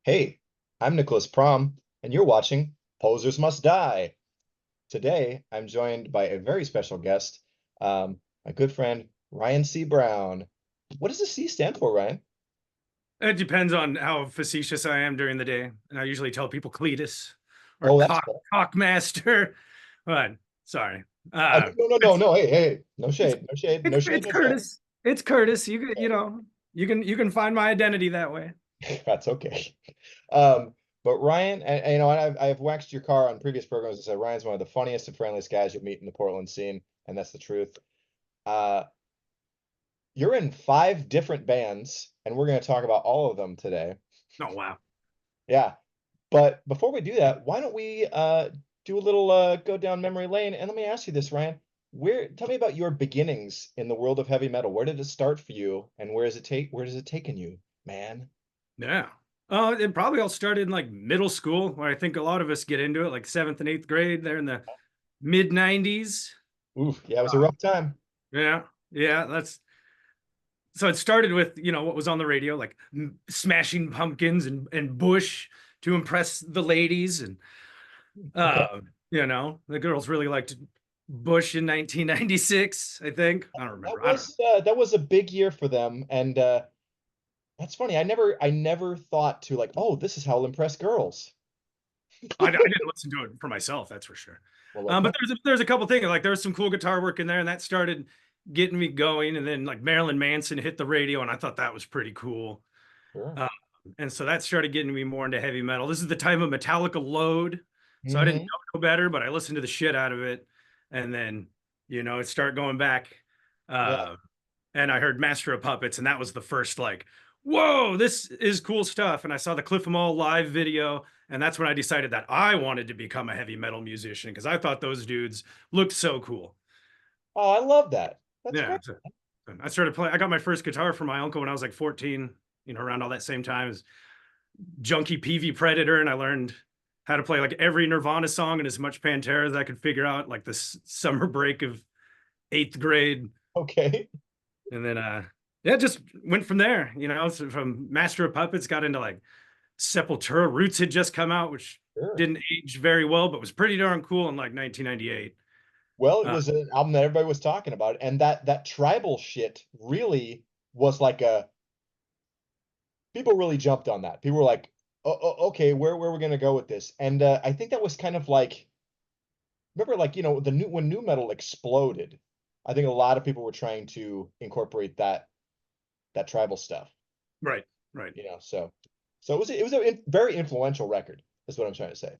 Hey, I'm Nicholas Prom, and you're watching Posers Must Die. Today, I'm joined by a very special guest, my good friend Ryan C. Brown. What does the C stand for, Ryan? It depends on how facetious I am during the day. And I usually tell people Cletus or Oh, that's cool. Cockmaster. But sorry. No, no, no, no, It's no. Hey, hey, no it's shade, no shade, no it's shade, it's no shade. Curtis. It's Curtis. You can find my identity that way. That's okay. Um, but Ryan, and, I've waxed your car on previous programs and said Ryan's one of the funniest and friendliest guys you'll meet in the Portland scene, and that's the truth. Uh, you're in five different bands, and we're going to talk about all of them today. Oh wow. Yeah. But before we do that, why don't we do a little go down memory lane? And let me ask you this, Ryan. Tell me about your beginnings in the world of heavy metal. Where did it start for you, and where does it taken you, man? Yeah. It probably all started in like middle school, where I think a lot of us get into it, like seventh and eighth grade. There in the mid '90s. Oof, yeah, it was a rough time. Yeah, yeah. That's so it started with what was on the radio, like Smashing Pumpkins and Bush to impress the ladies, and Okay. the girls really liked Bush in 1996. I think I don't remember. I don't know. That was a big year for them, and that's funny. I never thought to like, oh, this is how I'll impress girls. I didn't listen to it for myself, that's for sure. Well, But okay, there's a couple things, like there was some cool guitar work in there, and that started getting me going. And then like Marilyn Manson hit the radio, and I thought that was pretty cool. sure. Uh, and so that started getting me more into heavy metal. This is the time of Metallica Load. So I didn't Hmm. know no better, but I listened to the shit out of it. And then, it started going back. Yeah. Uh, and I heard Master of Puppets, and that was the first like, whoa, this is cool stuff. And I saw the Cliff 'Em All live video, and that's when I decided that I wanted to become a heavy metal musician because I thought those dudes looked so cool. Oh, I love that. That's Yeah. great. So I started playing. I got my first guitar from my uncle when I was like 14, around all that same time as Junkie PV Predator, and I learned how to play like every Nirvana song and as much Pantera as I could figure out, like this summer break of eighth grade. Okay. And then yeah, just went from there, so from Master of Puppets got into like Sepultura. Roots had just come out, which Sure. didn't age very well, but was pretty darn cool in like 1998. Well, it Uh, was an album that everybody was talking about, and that tribal shit really was like a people really jumped on that. People were like, okay, where we're gonna go with this?" And I think that was kind of like remember, like the new when new metal exploded. I think a lot of people were trying to incorporate that tribal stuff. right, right. So it was a very influential record. Is what I'm trying to say.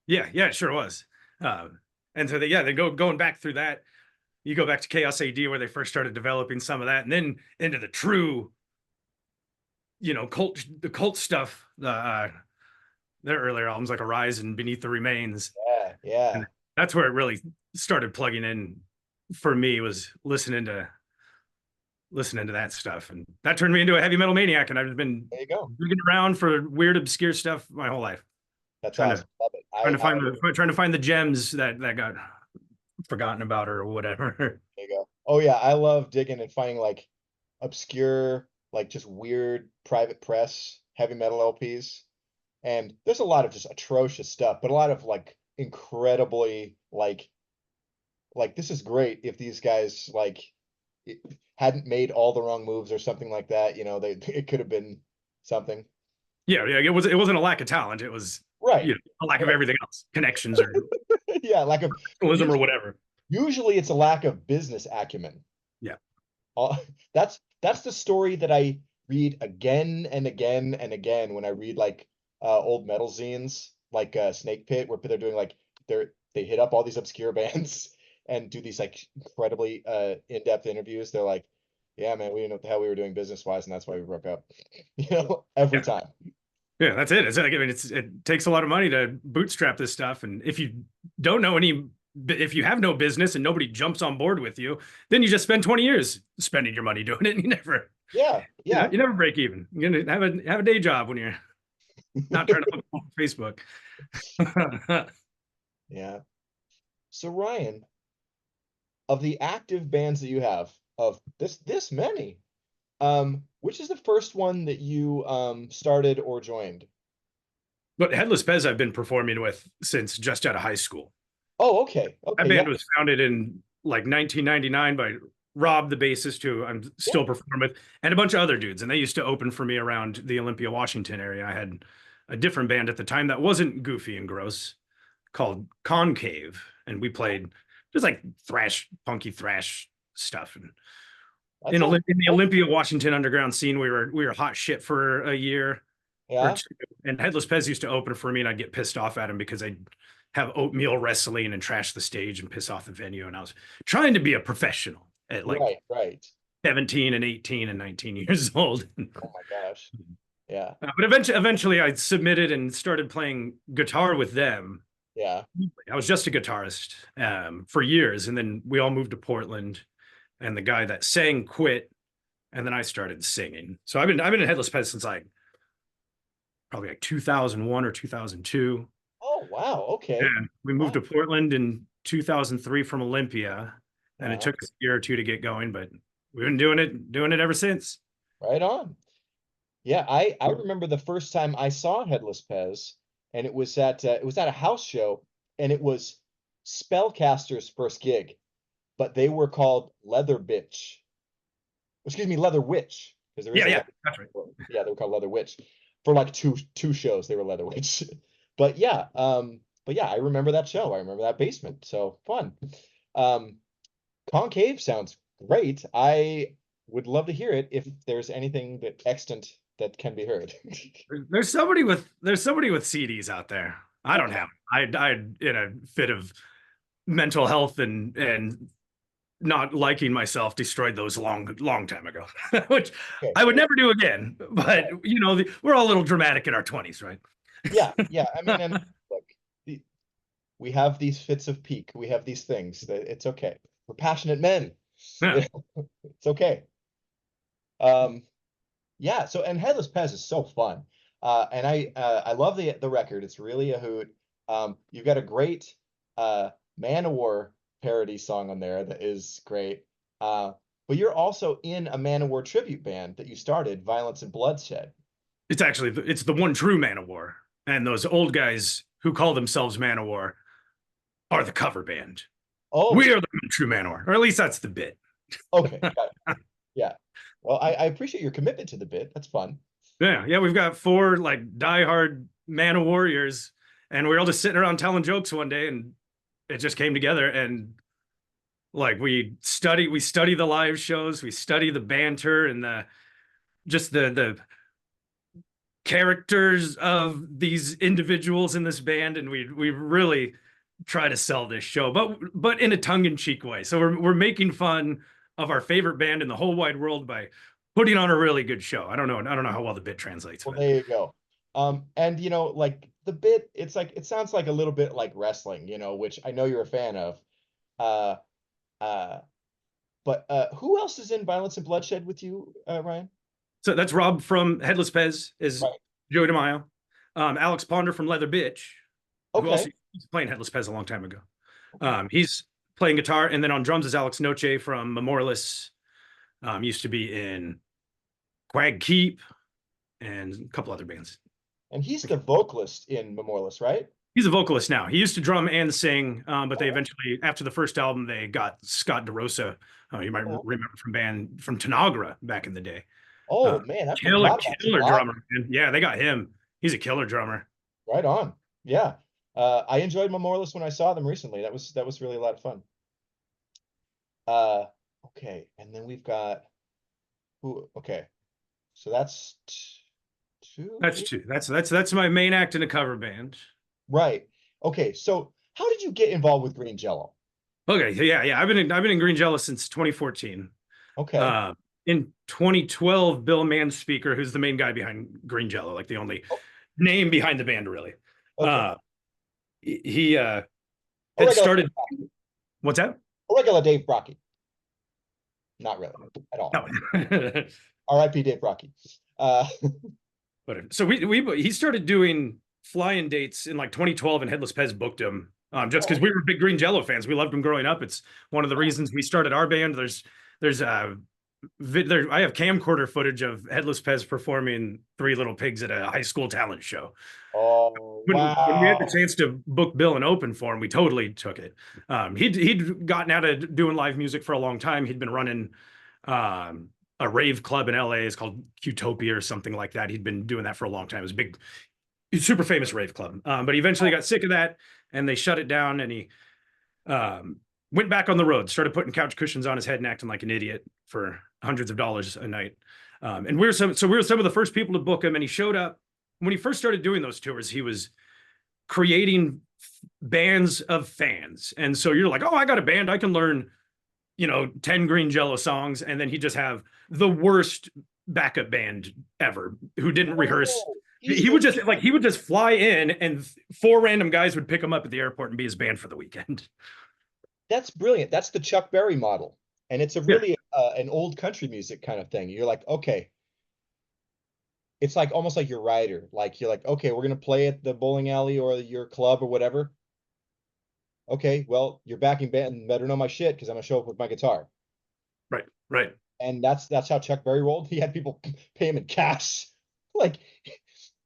Yeah, yeah, it sure was. And so they going back through that. You go back to Chaos AD where they first started developing some of that, and then into the true, cult stuff. Their earlier albums like Arise and Beneath the Remains, Yeah, and yeah. that's where it really started plugging in for me, was listening to that stuff, and that turned me into a heavy metal maniac. And I've been There you go. digging around for weird, obscure stuff my whole life, That's trying to awesome. Love it. trying to find the gems that got forgotten about or whatever. There you go. Oh yeah, I love digging and finding like obscure, like just weird private press heavy metal LPs. And there's a lot of just atrocious stuff, but a lot of like incredibly like this is great if these guys like it hadn't made all the wrong moves or something like that, they it could have been something. Yeah, yeah. It wasn't a lack of talent. It was Right. a lack of Right. everything else, connections or Yeah, lack of journalism or usually, whatever. usually it's a lack of business acumen. Yeah, That's the story that I read again and again and again when I read like old metal zines like Snake Pit where they're doing like they hit up all these obscure bands and do these like incredibly in-depth interviews. They're like, yeah, man, we didn't know what the hell we were doing business wise, and that's why we broke up. Every yeah. time. Yeah, that's it. It's like, I mean, it takes a lot of money to bootstrap this stuff, and if you don't know any, if you have no business and nobody jumps on board with you, then you just spend 20 years spending your money doing it, and Yeah, yeah, you never break even. You're gonna have a day job when you're not trying to look on Facebook. yeah. So Ryan, of the active bands that you have, of this many, which is the first one that you started or joined? But Headless Pez I've been performing with since just out of high school. Oh, okay. That Okay. Yeah. band was founded in like 1999 by Rob, the bassist, who I'm Yeah. still performing with, and a bunch of other dudes. And they used to open for me around the Olympia, Washington area. I had a different band at the time that wasn't goofy and gross called Concave. And we played just like thrash, punky thrash stuff. And That sounds In the cool. Olympia, Washington underground scene, we were hot shit for a year or Yeah. two. And Headless Pez used to open for me, and I'd get pissed off at him because I'd have oatmeal wrestling and trash the stage and piss off the venue. And I was trying to be a professional at like Right. Right. 17 and 18 and 19 years old. Oh my gosh. Yeah. But eventually I submitted and started playing guitar with them. Yeah. I was just a guitarist for years. And then we all moved to Portland, and the guy that sang quit. And then I started singing. So I've been in Headless Pez since like probably like 2001 or 2002. Oh wow. Okay. And we moved Wow. to Portland in 2003 from Olympia, and it Yeah. took us a year or two to get going, but we've been doing it ever since. Right on. Yeah. I remember the first time I saw Headless Pez, and it was at a house show, and it was Spellcaster's first gig, but they were called Leather Bitch. Excuse me, Leather Witch, because there is Yeah, a yeah, leather. that's right. Yeah, they were called Leather Witch for like two shows. They were Leather Witch, but yeah, I remember that show. I remember that basement. So fun. Um, Concave sounds great. I would love to hear it if there's anything that extant that can be heard. There's somebody with CDs out there. I don't have. I in a fit of mental health and not liking myself destroyed those long time ago, which Okay. I would never do again. But you know, we're all a little dramatic in our 20s, right? Yeah, yeah. I mean, and look, the, we have these fits of peak. We have these things that it's okay. We're passionate men. Yeah. It's okay. Um, yeah. So, and Headless Pez is so fun. And I love the record. It's really a hoot. You've got a great Manowar parody song on there that is great. But you're also in a Manowar tribute band that you started, Violence and Bloodshed. It's the one true Manowar, and those old guys who call themselves Manowar are the cover band. Oh, We are the one true Manowar, or at least that's the bit. okay. Got it. Yeah. Well, I appreciate your commitment to the bit. That's fun. Yeah, yeah, we've got four like diehard Man Warriors, and we were all just sitting around telling jokes one day, and it just came together. And like we study the live shows, we study the banter and the characters of these individuals in this band, and we really try to sell this show, but in a tongue-in-cheek way. So we're making fun of our favorite band in the whole wide world by putting on a really good show. I don't know how well the bit translates, Well, but there you go. And like the bit, it's like it sounds like a little bit like wrestling, which I know you're a fan of. Uh, uh, but who else is in Violence and Bloodshed with you, Ryan? so that's Rob from Headless Pez is Right. Joey DeMaio, Alex Ponder from Leather Bitch, who Okay. also was playing Headless Pez a long time ago. He's playing guitar, and then on drums is Alex Noche from Memorialist. Used to be in Quag Keep and a couple other bands. And he's the vocalist in Memorialist, right? He's a vocalist now. He used to drum and sing, but they Oh, eventually, after the first album, they got Scott DeRosa. You might oh, remember from Tanagra back in the day. oh, man, I Killer, forgot about killer Tanaka. drummer. Man. Yeah, they got him. He's a killer drummer. Right on. Yeah. I enjoyed Memorialist when I saw them recently. That was really a lot of fun. Uh, okay, and then we've got who? Okay, so that's two. That's two. That's my main act in a cover band. Right. Okay, so how did you get involved with Green Jello? Okay, yeah. I've been in Green Jello since 2014. Okay. Uh, in 2012, Bill Manspeaker, who's the main guy behind Green Jello, like the only Oh, name behind the band, really. okay. He A had regular, started. What's that? a regular Dave Brocky. Not really at all. No. R.I.P. Dave Brocky. But so he started doing fly-in dates in like 2012, and Headless Pez booked him just because Oh, we were big Green Jello fans. We loved him growing up. It's one of the reasons we started our band. There's I have camcorder footage of Headless Pez performing Three Little Pigs at a high school talent show. Oh, When we had the wow. chance to book Bill and open for him, we totally took it. He'd gotten out of doing live music for a long time. He'd been running um, a rave club in LA. It's called Qtopia or something like that. He'd been doing that for a long time. It was a big, super famous rave club. But he eventually got sick of that, and they shut it down. And he um, went back on the road, started putting couch cushions on his head and acting like an idiot for hundreds of dollars a night. And we were some of the first people to book him. And he showed up when he first started doing those tours. He was creating bands of fans. And so you're like, oh, I got a band. I can learn, 10 Green Jello songs. And then he just have the worst backup band ever who didn't rehearse. Oh, He would just fly in and four random guys would pick him up at the airport and be his band for the weekend. that's brilliant. That's the Chuck Berry model. And it's a Yeah. really an old country music kind of thing. You're like, okay, it's like almost like your rider. Like you're like, okay, we're gonna play at the bowling alley or your club or whatever. Okay, well, your backing band better know my shit because I'm gonna show up with my guitar. Right. Right. And that's how Chuck Berry rolled. He had people pay him in cash. Like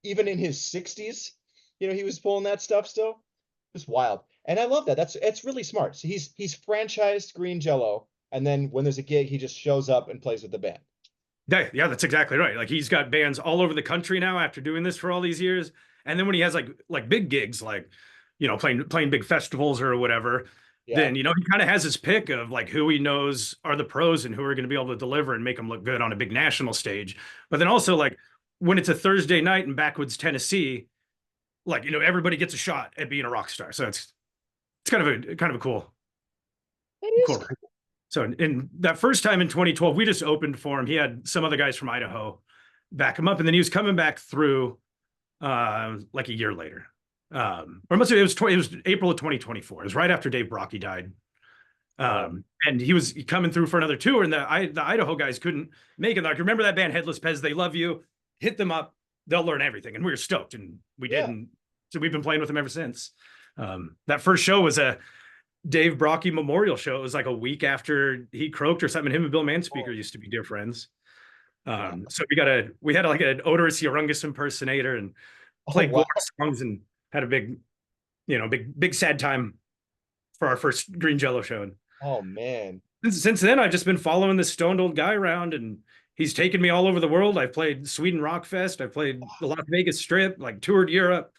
even in his 60s, he was pulling that stuff still. It's wild. And I love that. It's really smart. So he's franchised Green Jello, and then when there's a gig, he just shows up and plays with the band. Yeah, that's exactly right. Like he's got bands all over the country now after doing this for all these years. And then when he has like big gigs, like playing big festivals or whatever, Yeah. then he kind of has his pick of like who he knows are the pros and who are going to be able to deliver and make them look good on a big national stage. But then also like when it's a Thursday night in Backwoods, Tennessee, like everybody gets a shot at being a rock star. So it's kind of a That is cool. cool. So in that first time in 2012, we just opened for him. He had some other guys from Idaho back him up, and then he was coming back through like a year later. Or must have, it was April of 2024. It was right after Dave Brocky died. And he was coming through for another tour, and the Idaho guys couldn't make it. Like, remember that band Headless Pez? They love you. Hit them up. They'll learn everything. And we were stoked, and we Yeah. didn't. So we've been playing with them ever since. That first show was a Dave Brocky memorial show. It was like a week after he croaked or something. Him and Bill Manspeaker used to be dear friends. Wow. So we had like an odorous Youngus impersonator and Oh, played wow. Gore songs and had a big sad time for our first Green Jello show. And Oh, man. since then, I've just been following this stoned old guy around, and he's taken me all over the world. I've played Sweden Rock Fest. I've played the Las Vegas Strip, like toured Europe,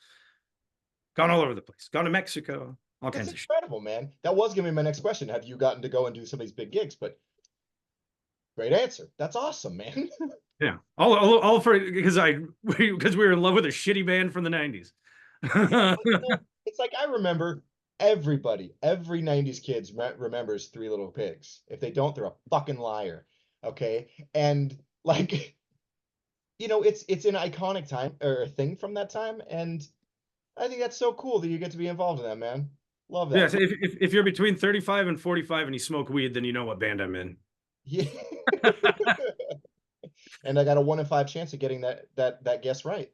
gone all over the place, gone to Mexico, all That's kinds of shit. incredible, man. That was gonna be my next question. Have you gotten to go and do some of these big gigs? But great answer. That's awesome, man. Yeah, all for because because we were in love with a shitty band from the 90s. It's like I remember every 90s kids remembers Three Little Pigs. If they don't, they're a fucking liar. Okay. And like, it's an iconic time or a thing from that time. And I think that's so cool that you get to be involved in that, man. Love Yeah, that. so if you're between 35 and 45 and you smoke weed, then you know what band I'm in. Yeah. And I got a 1 in 5 chance of getting that guess right.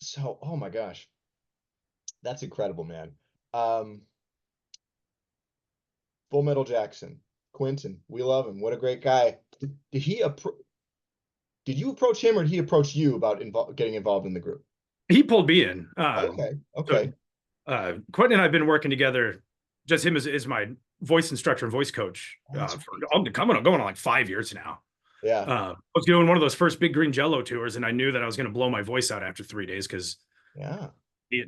So, oh my gosh, that's incredible, man. Um, Full Metal Jackson, Quentin, we love him. What a great guy. Did you approach him or did he approach you about getting involved in the group? He pulled me in. Okay, So okay. Quentin and I have been working together. Just him as my voice instructor and voice coach That's for great. going on like 5 years now. Yeah, I was doing one of those first big Green Jello tours, and I knew that I was going to blow my voice out after 3 days because yeah.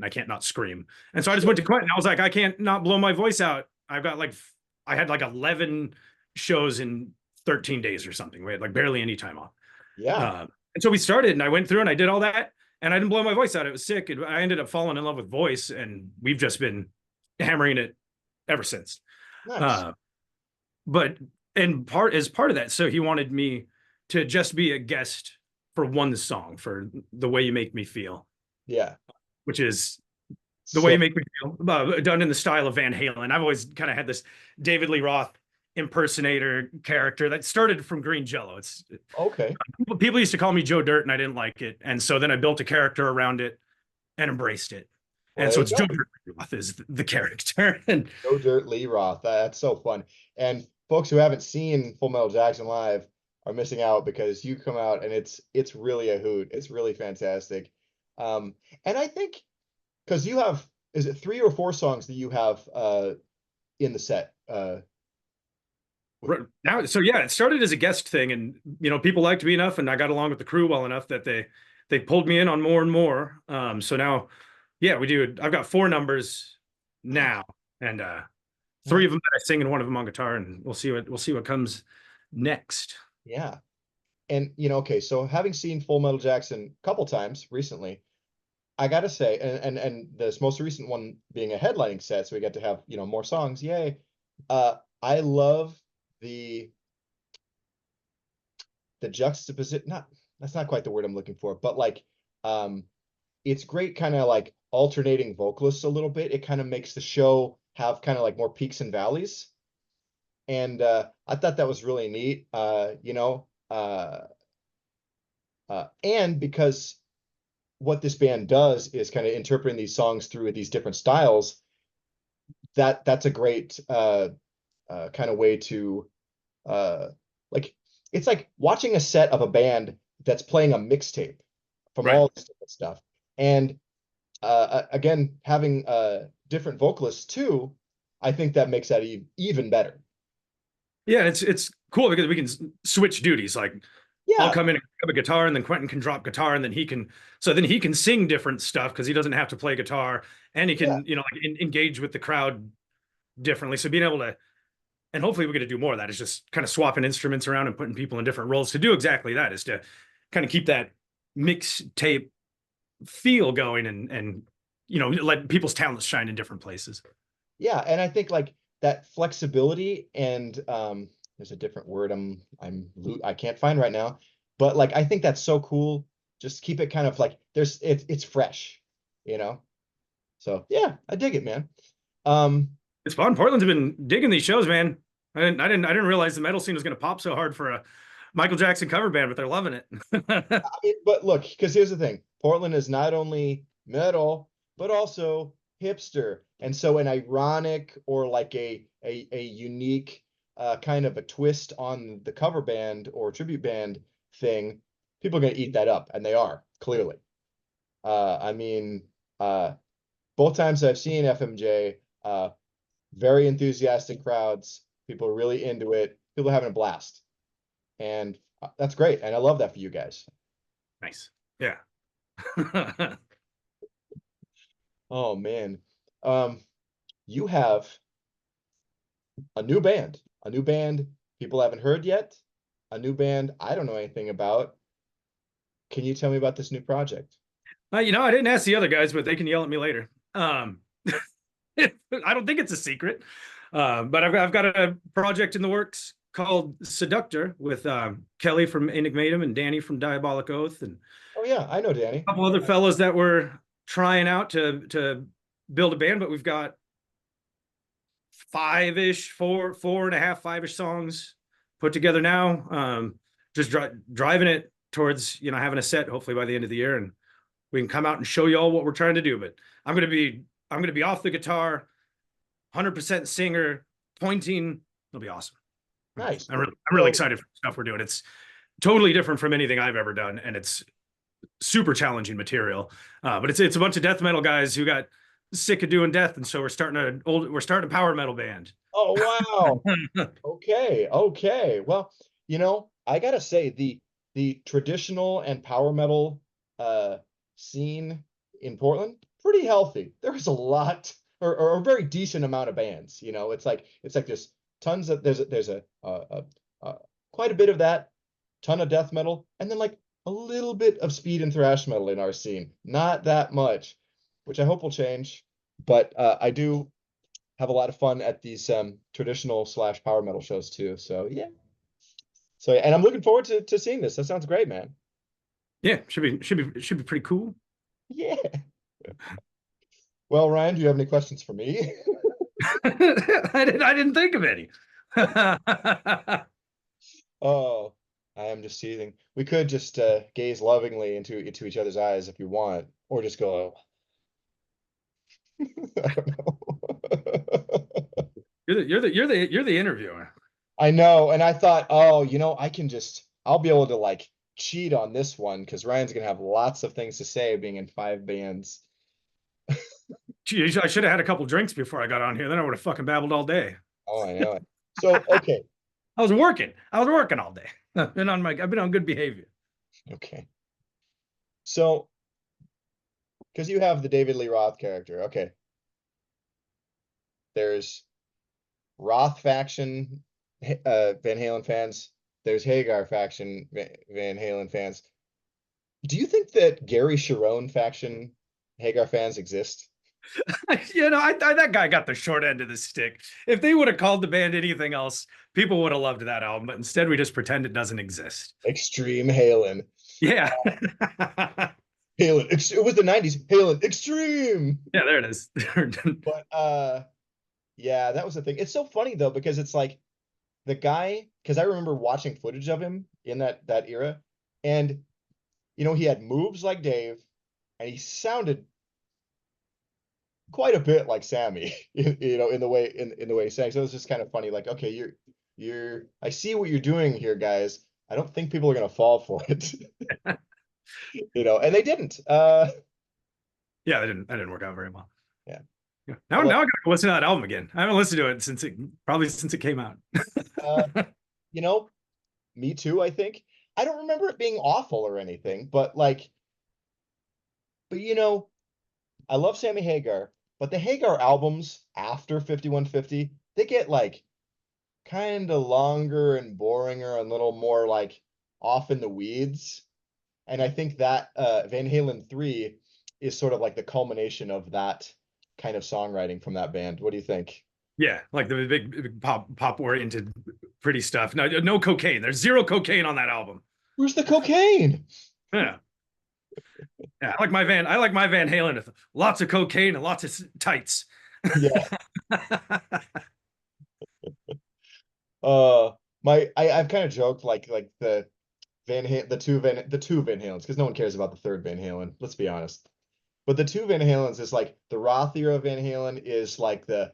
I can't not scream. And so I just Sure. went to Quentin. I was like, I can't not blow my voice out. I had like 11 shows in 13 days or something. We had like barely any time off. Yeah, And so we started, and I went through and I did all that, and I didn't blow my voice out. It was sick. And I ended up falling in love with voice, and we've just been hammering it ever since. nice. Uh, but as part of that, so he wanted me to just be a guest for one song for The Way You Make Me Feel, Yeah. which is The Way So, You Make Me Feel, done in the style of Van Halen. I've always kind of had this David Lee Roth impersonator character that started from Green Jello. It's okay. people used to call me Joe Dirt, and I didn't like it, and so then I built a character around it and embraced it. Well, And there so you it's Joe go. Dirt Roth is the character. And No Dirt Lee Roth. That's so fun. And folks who haven't seen Full Metal Jackson live are missing out because you come out and it's really a hoot. It's really fantastic. Um, and I think because you have, is it 3 or 4 songs that you have in the set with Right you? now, so yeah, it started as a guest thing, and people liked me enough, and I got along with the crew well enough that they pulled me in on more and more. So now, yeah, we do. I've got 4 numbers Nice, now, and three nice. of them that I sing and one of them on guitar, and we'll see what comes next. Yeah. And okay, so having seen Full Metal Jackson a couple times recently, I gotta say, and this most recent one being a headlining set, so we get to have, more songs. Yay. I love the the juxtaposition, not that's not quite the word I'm looking for, but like um it's great kind of like alternating vocalists a little bit. It kind of makes the show have kind of like more peaks and valleys. And I thought that was really neat. And because what this band does is kind of interpreting these songs through these different styles, that's a great kind of way to uh like it's like watching a set of a band that's playing a mixtape from Right. all this different stuff. And again, having different vocalists too, I think that makes that even better. Yeah, it's cool because we can switch duties. Like I'll Yeah, come in and grab a guitar, and then Quentin can drop guitar, and then he can sing different stuff because he doesn't have to play guitar, and he yeah, can like engage with the crowd differently. So being able to, and hopefully we're going to do more of that, is just kind of swapping instruments around and putting people in different roles to do exactly that, is to kind of keep that mixtape feel going, and let people's talents shine in different places. yeah. And I think like that flexibility and there's a different word I can't find right now, but like I think that's so cool. Just keep it kind of like it's fresh, you know? So yeah, I dig it, man. Um, It's fun. Portland's been digging these shows, man. I didn't realize the metal scene was going to pop so hard for a Michael Jackson cover band, but they're loving it. but look, because here's the thing: Portland is not only metal, but also hipster, and so an ironic or like a unique kind of a twist on the cover band or tribute band thing, people are going to eat that up, and they are clearly. I mean, uh, both times I've seen FMJ, very enthusiastic crowds. People are really into it. People are having a blast, and that's great, and I love that for you guys. Nice. Yeah. Oh man. Um, you have a new band people haven't heard yet, a new band I don't know anything about. Can you tell me about this new project? I didn't ask the other guys, but they can yell at me later. I don't think it's a secret. But I've got a project in the works called Seductor with Kelly from Enigmatum and Danny from Diabolic Oath, and Oh yeah, I know Danny. a couple other fellows that were trying out to build a band. But we've got five-ish, four and a half, five-ish songs put together now. Just driving it towards having a set hopefully by the end of the year, and we can come out and show you all what we're trying to do. But I'm gonna be off the guitar, 100% singer, pointing. It'll be awesome. Nice. I'm really So excited for the stuff we're doing. It's totally different from anything I've ever done, and it's super challenging material. But it's a bunch of death metal guys who got sick of doing death, and so we're starting a power metal band. oh wow. Okay, okay. Well, I gotta say the traditional and power metal uh scene in Portland, pretty healthy. There's a lot or a very decent amount of bands. It's like there's tons of there's quite a bit of that, ton of death metal, and then like a little bit of speed and thrash metal in our scene. Not that much, which I hope will change. But I do have a lot of fun at these traditional slash power metal shows too. So yeah. So and I'm looking forward to seeing this. That sounds great, man. Yeah, should be pretty cool. Yeah. Well, Ryan, do you have any questions for me? I didn't think of any. Oh, I am just teasing. We could just gaze lovingly into each other's eyes if you want, or just go, I don't know. You're the interviewer. I know, and I thought, oh, I can I'll be able to like cheat on this one because Ryan's gonna have lots of things to say being in five bands. Gee, I should have had a couple drinks before I got on here. Then I would have fucking babbled all day. Oh, I know it. So, okay, I was working. I was working all day. I've been on good behavior. okay. So, because you have the David Lee Roth character, okay. There's Roth faction, Van Halen fans. There's Hagar faction, Van Halen fans. Do you think that Gary Sharon faction Hagar fans exist? That guy got the short end of the stick. If they would have called the band anything else, people would have loved that album. But instead, we just pretend it doesn't exist. Extreme Halen. Yeah. Halen. It was the 90s. Halen Extreme. Yeah, there it is. But yeah, that was the thing. It's so funny though, because it's like the guy, because I remember watching footage of him in that era, and he had moves like Dave, and he sounded quite a bit like Sammy, in the way he sang. So it was just kind of funny. Like, okay, I see what you're doing here, guys. I don't think people are gonna fall for it, and they didn't. Yeah, that didn't work out very well. Yeah. Yeah. Now I gotta go listen to that album again. I haven't listened to it since it came out. Uh, you know, me too, I think. I don't remember it being awful or anything, but like, but I love Sammy Hagar, but the Hagar albums after 5150, they get like kind of longer and boringer and a little more like off in the weeds. And I think that Van Halen 3 is sort of like the culmination of that kind of songwriting from that band. What do you think? Yeah, like the big pop oriented pretty stuff. No cocaine. There's zero cocaine on that album. Where's the cocaine? Yeah. Yeah, I like my Van Halen with lots of cocaine and lots of tights. Yeah. I've kind of joked like the two Van Halens, because no one cares about the third Van Halen, let's be honest. But the two Van Halens is like the Roth era Van Halen is like the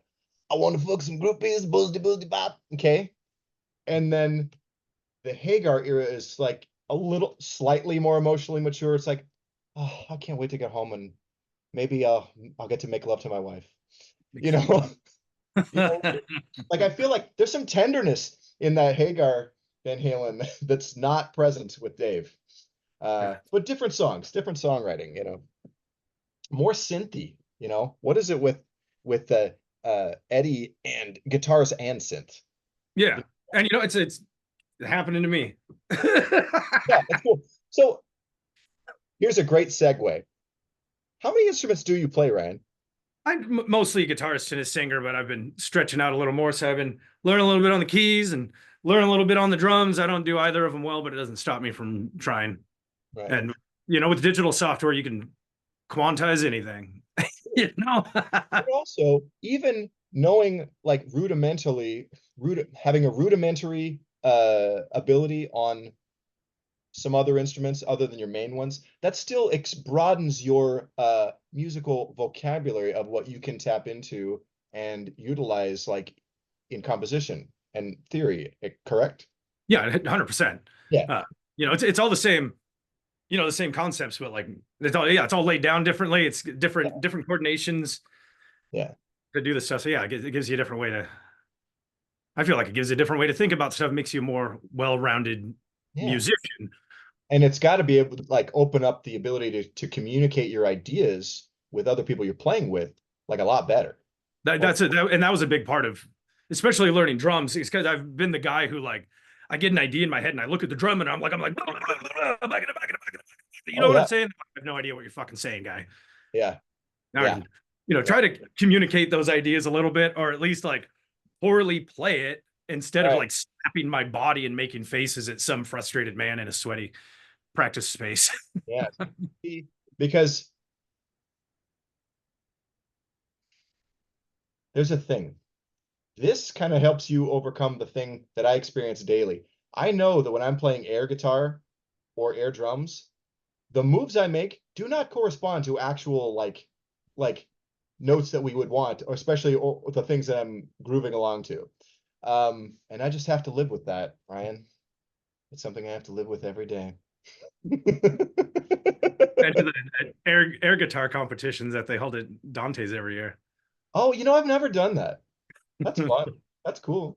I want to fuck some groupies, boozdy bop, okay? And then the Hagar era is like a little slightly more emotionally mature. It's like, oh, I can't wait to get home and maybe I'll get to make love to my wife. You know, like I feel like there's some tenderness in that Hagar Van Halen that's not present with Dave. But different songs, different songwriting, more synthy, What is it with the Eddie and guitars and synth? Yeah. And it's happening to me. Yeah, that's cool. So here's a great segue. How many instruments do you play, Ryan? I'm mostly a guitarist and a singer, but I've been stretching out a little more. So I've been learning a little bit on the keys and learning a little bit on the drums. I don't do either of them well, but it doesn't stop me from trying. Right. And with digital software, you can quantize anything. But also, even knowing like having a rudimentary ability on some other instruments other than your main ones, that still broadens your musical vocabulary of what you can tap into and utilize like in composition and theory, correct? Yeah, 100%. Yeah. It's all the same, the same concepts, but like it's all laid down differently. It's different coordinations. Yeah. To do this stuff. So yeah, it gives you a different way I feel like it gives you a different way to think about stuff, makes you a more well-rounded musician. And it's got to be able to like open up the ability to communicate your ideas with other people you're playing with like a lot better. And that was a big part of, especially learning drums, because I've been the guy who like I get an idea in my head and I look at the drum and I'm like, what I'm saying? I have no idea what you're fucking saying, guy. Yeah. Now, try to communicate those ideas a little bit, or at least like poorly play it instead of like snapping my body and making faces at some frustrated man in a sweaty practice space. Yeah. Because there's a thing. This kind of helps you overcome the thing that I experience daily. I know that when I'm playing air guitar or air drums, the moves I make do not correspond to actual like notes that we would want, or especially the things that I'm grooving along to. And I just have to live with that, Ryan. It's something I have to live with every day. Mention the air guitar competitions that they hold at Dante's every year. Oh, I've never done that. That's fun. That's cool.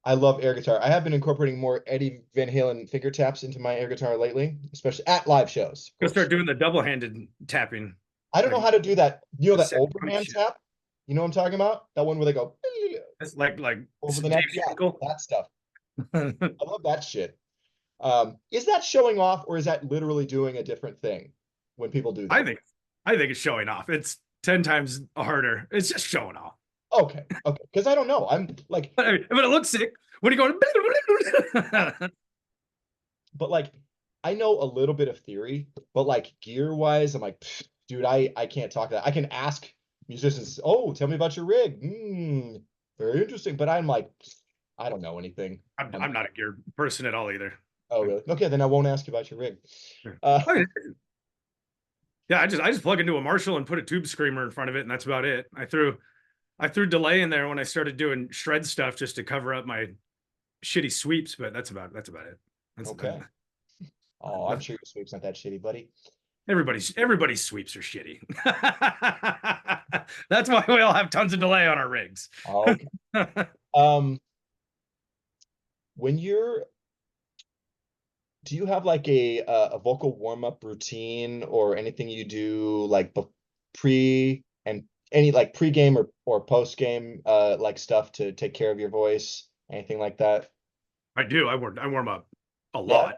I love air guitar. I have been incorporating more Eddie Van Halen finger taps into my air guitar lately, especially at live shows, of Go course. start doing the double-handed tapping, I don't know like how to do that. the That second punch overhand shit. tap? You know what I'm talking about? That one where they go That's like over the Dave neck? Yeah, Schenkel. that stuff. I I love that shit. Is that showing off or is that literally doing a different thing when people do that? think I think it's showing off. It's 10 times harder. It's just showing off. Okay, okay. Because I don't know. I'm like, But it looks sick when you go. but like, I know a little bit of theory, but like gear wise, I'm like, dude, I can't talk that. I can ask musicians, oh, tell me about your rig. Very interesting. But I'm like, I don't know anything. I'm not a gear person at all either. Oh, really? Okay, then I won't ask you about your rig. Uh, Yeah, I just plug into a Marshall and put a tube screamer in front of it, and that's about it. I threw delay in there when I started doing shred stuff just to cover up my shitty sweeps, but that's about it. That's okay. Oh, I'm that, sure your sweep's not that shitty, buddy. everybody's sweeps are shitty. That's why we all have tons of delay on our rigs. Okay. Um, when you're do you have like a vocal warm-up routine or anything you do like pre and any like pre-game or post-game like stuff to take care of your voice, anything like that? I do. I warm up a Yeah, lot,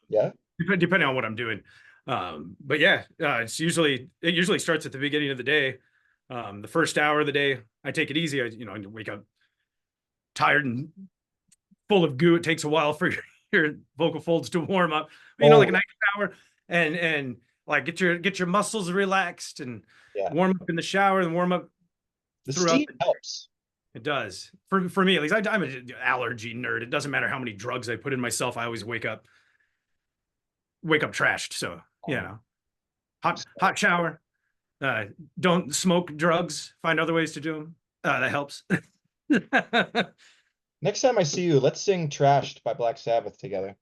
yeah. depending on what I'm doing. But yeah, it usually starts at the beginning of the day. The first hour of the day, I take it easy. I wake up tired and full of goo. It takes a while for your vocal folds to warm up. Like Oh, a night shower, and like get your muscles relaxed and yeah. warm up in the shower and warm up The throughout steam the day. helps. It does for me at least. I'm an allergy nerd. It doesn't matter how many drugs I put in myself. I always wake up trashed. So Um, hot shower. Uh, don't smoke drugs. Find other ways to do them. That helps. Next time I see you, let's sing Trashed by Black Sabbath together.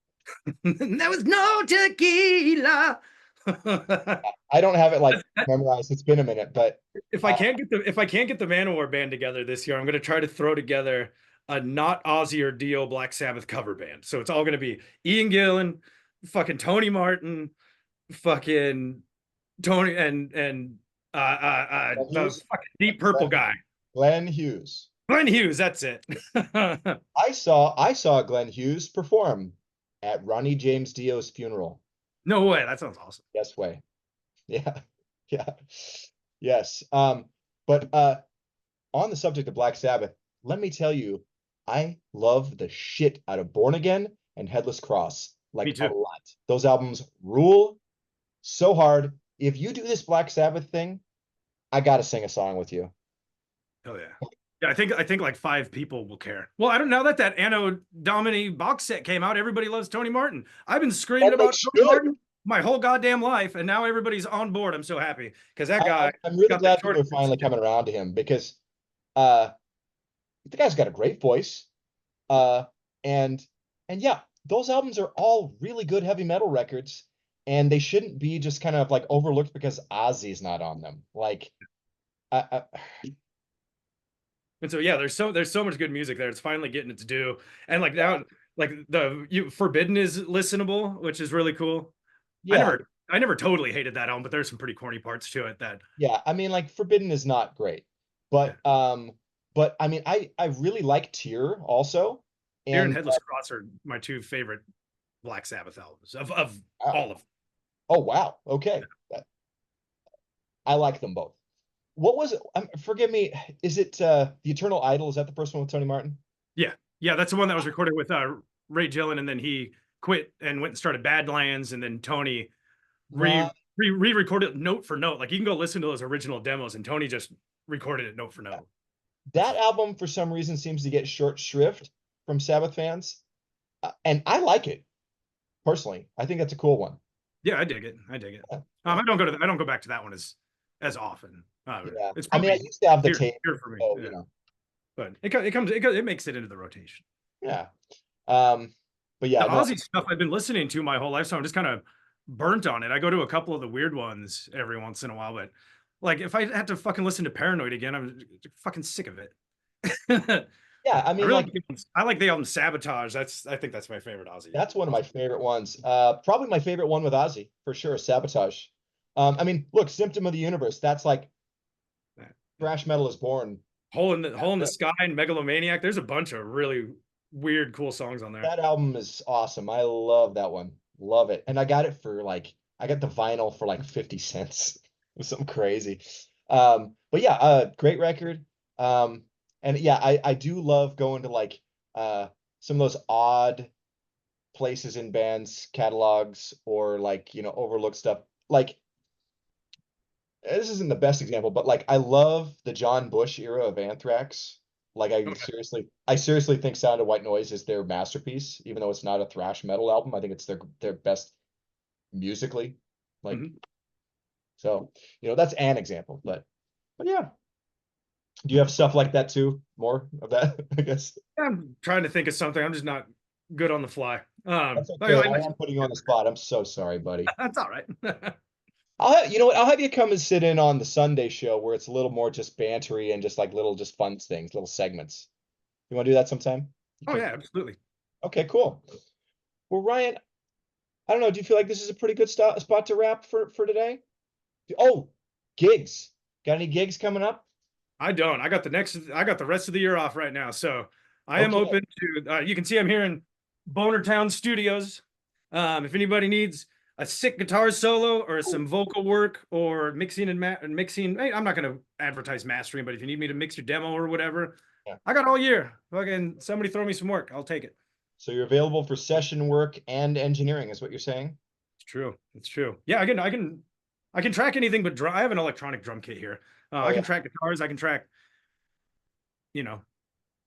There was no tequila. I don't have it like memorized. It's been a minute, but if I uh, can't get the Manowar band together this year, I'm going to try to throw together a not Ozzy or Dio Black Sabbath cover band. So it's all going to be Ian Gillan, fucking Tony Martin, fucking Tony and Glenn the Hughes, fucking Deep Purple Glenn, guy, Glenn Hughes. Glenn Hughes. That's it. I saw Glenn Hughes perform at Ronnie James Dio's funeral. No way. That sounds awesome. Yes way. Yeah. Yeah. Yes. But on the subject of Black Sabbath, let me tell you, I love the shit out of Born Again and Headless Cross Me like a too. lot. Those albums rule so hard. If you do this Black Sabbath thing, I gotta sing a song with you. Oh yeah. Yeah, I think like 5 people will care. Well, I don't know that Anno Domini box set came out. Everybody loves Tony Martin. I've been screaming And they about Tony should. Martin my whole goddamn life, and now everybody's on board. I'm so happy because that I, guy I'm really got the glad short people are finally attention. coming around to him because uh the guy's got a great voice. Uh and and yeah, those albums are all really good heavy metal records, and they shouldn't be just kind of like overlooked because Ozzy's not on them. Like I And so yeah, there's so much good music there. It's finally getting its due. And like now, like Forbidden is listenable, which is really cool. I yeah, never I never totally hated that album, but there's some pretty corny parts to it that yeah. I mean, like Forbidden is not great, yeah. but I mean, I really like Tear also, Fear and and Headless Cross are my 2 favorite Black Sabbath albums of uh, all of them. oh wow, okay, I like them both. What was it? Forgive me. Is it The Eternal Idol? Is that the first one with Tony Martin? Yeah, yeah, that's the one that was recorded with Ray Gillen, and then he quit and went and started Badlands, and then Tony Right. re-recorded note for note. Like you can go listen to those original demos, and Tony just recorded it note for note. That album, for some reason, seems to get short shrift from Sabbath fans, and I like it personally. I think that's a cool one. Yeah, I dig it. I dig it. Yeah, yeah. I don't go back to that one as often. Yeah. It's I mean, I probably used to have the here tape, here for me. so Yeah. but it makes it into the rotation. Yeah. But The yeah, no, Ozzy stuff I've been listening to my whole life, so I'm just kind of burnt on it. I go to a couple of the weird ones every once in a while, but like if I had to fucking listen to Paranoid again, I'm fucking sick of it. yeah, I I mean, really like I like the album Sabotage. I think that's my favorite Ozzy. that's one of my favorite ones. Probably my favorite one with Ozzy for sure, Sabotage. I mean, look, Symptom of the Universe. That's like thrash metal is born. Hole in the Sky and Megalomaniac. There's a bunch of really weird, cool songs on there. That album is awesome. I love that one. Love it. And I got it for like I got the vinyl for like 50 cents. It was something crazy. But yeah, great record. Um, and yeah, I do love going to like some of those odd places in bands catalogs or like, you know, overlooked stuff. Like this isn't the best example, but like I love the John Bush era of Anthrax. Like I seriously think Sound of White Noise is their masterpiece, even though it's not a thrash metal album. I think it's their best musically. Like Mhm. so, you know, that's an example. But yeah. Do you have stuff like that too? More of that, I guess. I'm trying to think of something. I'm just not good on the fly. That's okay. I am putting you on the spot. I'm so sorry, buddy. That's all right. You know what? I'll have you come and sit in on the Sunday show where it's a little more just bantery and just like little just fun things, little segments. You want to do that sometime? You Oh can. yeah, absolutely. Okay, cool. Well, Ryan, I don't know. Do you feel like this is a pretty good spot to wrap for today? Oh, gigs. Got any gigs coming up? I don't. I got the rest of the year off right now. So I am Okay. open to you can see I'm here in Boner Town Studios. If anybody needs a sick guitar solo or some vocal work or mixing, hey, I'm not gonna advertise mastering, but if you need me to mix your demo or whatever, Yeah. I got all year. Fucking somebody throw me some work. I'll take it. So you're available for session work and engineering, is what you're saying? It's true. It's true. Yeah, I can track anything but drum. I have an electronic drum kit here. Oh I yeah. can track guitars. I can track, you know,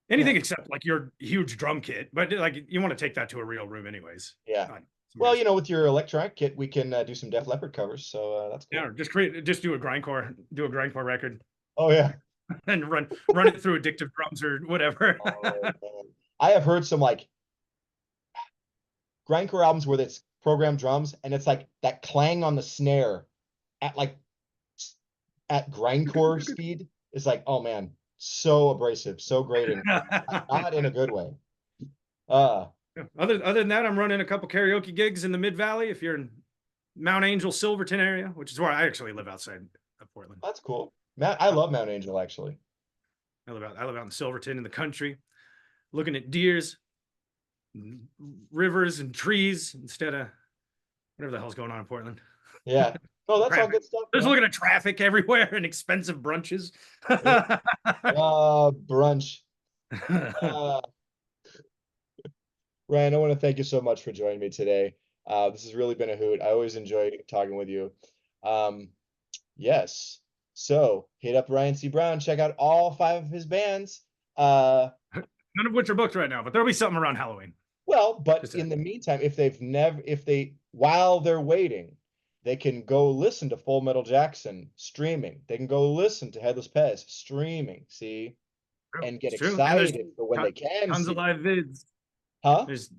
Yeah. anything except like your huge drum kit. But like you want to take that to a real room, anyways. Yeah. Like, Well, you know, with your electronic kit, we can do some Def Leppard covers, so that's yeah, cool. just do a grindcore record, Oh yeah. and run it through addictive drums or whatever. Oh, man. I have heard some like grindcore albums where it's programmed drums and it's like that clang on the snare at like at grindcore speed is like, oh man, so abrasive, so grating, not in a good way. Uh, Other than that, I'm running a couple karaoke gigs in the Mid Valley. If you're in Mount Angel, Silverton area, which is where I actually live outside of Portland. that's cool. I love Mount Angel actually. I live out in Silverton in the country, looking at deers, rivers, and trees instead of whatever the hell's going on in Portland. Yeah. No, that's all Traffic. good stuff, Just man. looking at traffic everywhere and expensive brunches. Yeah. Brunch. Uh, Ryan, I want to thank you so much for joining me today. This has really been a hoot. I always enjoy talking with you. Um, yes. So hit up Ryan C. Brown, check out all 5 of his bands. None of which are booked right now, but there'll be something around Halloween. Well, but Just in the meantime, if they, while they're waiting, they can go listen to Full Metal Jackson streaming. They can go listen to Headless Pez streaming, see, and get it's true. And there's excited for when they can tons of see. live vids. Huh? There's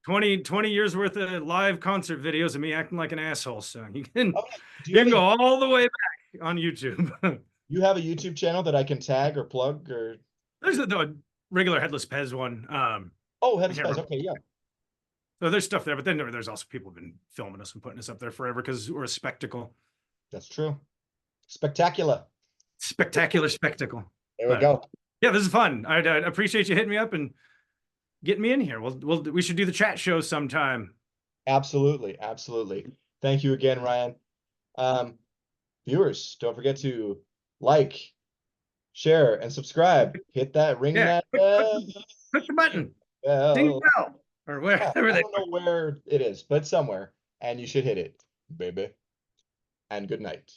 20 years worth of live concert videos of me acting like an asshole. So Oh, yeah. you can go all the way back on YouTube. You have a YouTube channel that I can tag or plug or? There's the regular Headless Pez one. Oh, Headless Pez. Okay, yeah. So there's stuff there, but then there's also people who've been filming us and putting us up there forever because we're a spectacle. That's true. Spectacular. Spectacular spectacle. There we go. Yeah, this is fun. I appreciate you hitting me up and getting me in here. We should do the chat show sometime. Absolutely, absolutely. Thank you again, Ryan. Viewers, don't forget to like, share, and subscribe. Hit that ring that bell. Click the button. Bell. Ding bell. Or wherever I don't know where it is, but somewhere. And you should hit it, baby. And good night.